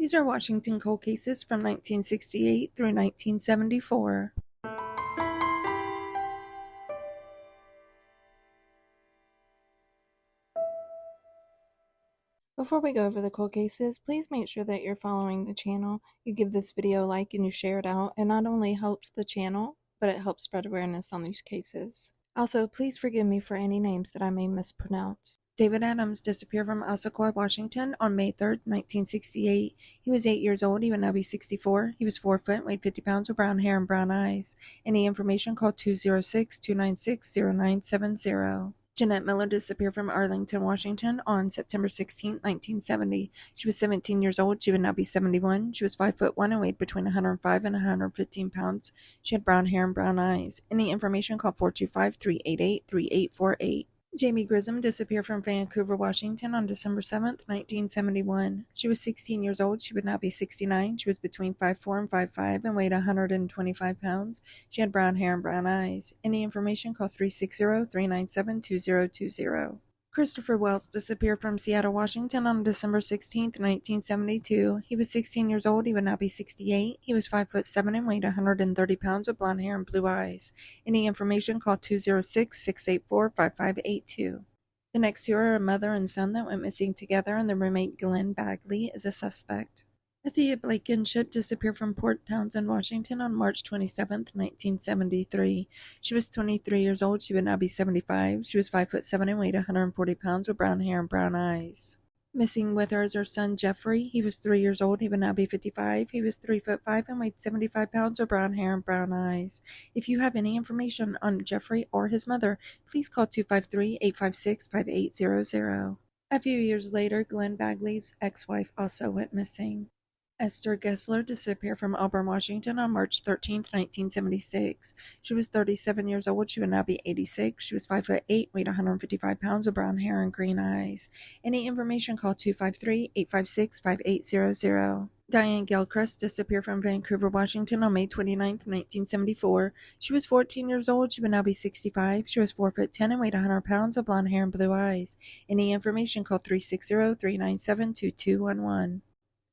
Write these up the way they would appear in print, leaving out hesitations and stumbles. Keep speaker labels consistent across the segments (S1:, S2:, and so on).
S1: These are Washington cold cases from 1968 through 1974. Before we go over the cold cases, please make sure that you're following the channel. You give this video a like and you share it out. It not only helps the channel, but it helps spread awareness on these cases. Also, please forgive me for any names that I may mispronounce. David Adams disappeared from Issaquah, Washington on May 3rd, 1968. He was 8 years old. He would now be 64. He was 4 foot, weighed 50 pounds with brown hair and brown eyes. Any information, call 206-296-0970. Jeanette Miller disappeared from Arlington, Washington on September 16, 1970. She was 17 years old. She would now be 71. She was 5 foot 1 and weighed between 105 and 115 pounds. She had brown hair and brown eyes. Any information, call 425-388-3848. Jamie Grissom disappeared from Vancouver, Washington on December 7, 1971. She was 16 years old. She would now be 69. She was between 5'4" and 5'5" and weighed 125 pounds. She had brown hair and brown eyes. Any information, call 360-397-2020. Christopher Wells disappeared from Seattle, Washington on December 16, 1972. He was 16 years old. He would now be 68. He was 5'7" and weighed 130 pounds with blonde hair and blue eyes. Any information, call 206-684-5582. The next two are a mother and son that went missing together, and the roommate Glenn Bagley is a suspect. Althea Blankenship disappeared from Port Townsend, Washington on March 27, 1973. She was 23 years old. She would now be 75. She was 5'7" and weighed 140 pounds with brown hair and brown eyes. Missing with her is her son Jeffrey. He was 3 years old. He would now be 55. He was 3'5" and weighed 75 pounds with brown hair and brown eyes. If you have any information on Jeffrey or his mother, please call 253-856-5800. A few years later, Glenn Bagley's ex-wife also went missing. Esther Gessler disappeared from Auburn, Washington on March 13, 1976. She was 37 years old. She would now be 86. She was 5'8", weighed 155 pounds with brown hair and green eyes. Any information, call 253-856-5800. Diane Gilchrist disappeared from Vancouver, Washington on May 29, 1974. She was 14 years old. She would now be 65. She was 4'10" and weighed 100 pounds with blonde hair and blue eyes. Any information, call 360-397-2211.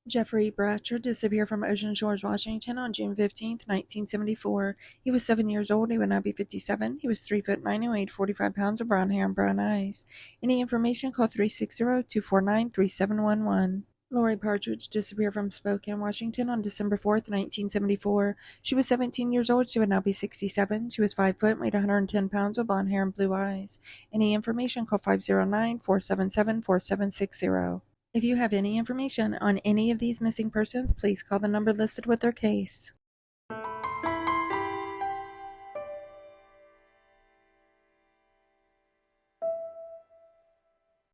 S1: Jeffrey Bratcher disappeared from Ocean Shores, Washington on June 15, 1974. He was 7 years old. He would now be 57. He was 3'9" and weighed 45 pounds with brown hair and brown eyes. Any information, call 360-249-3711. Lori Partridge disappeared from Spokane, Washington on December 4, 1974. She was 17 years old. She would now be 67. She was 5 foot and weighed 110 pounds with blonde hair and blue eyes. Any information, call 509-477-4760. If you have any information on any of these missing persons, please call the number listed with their case.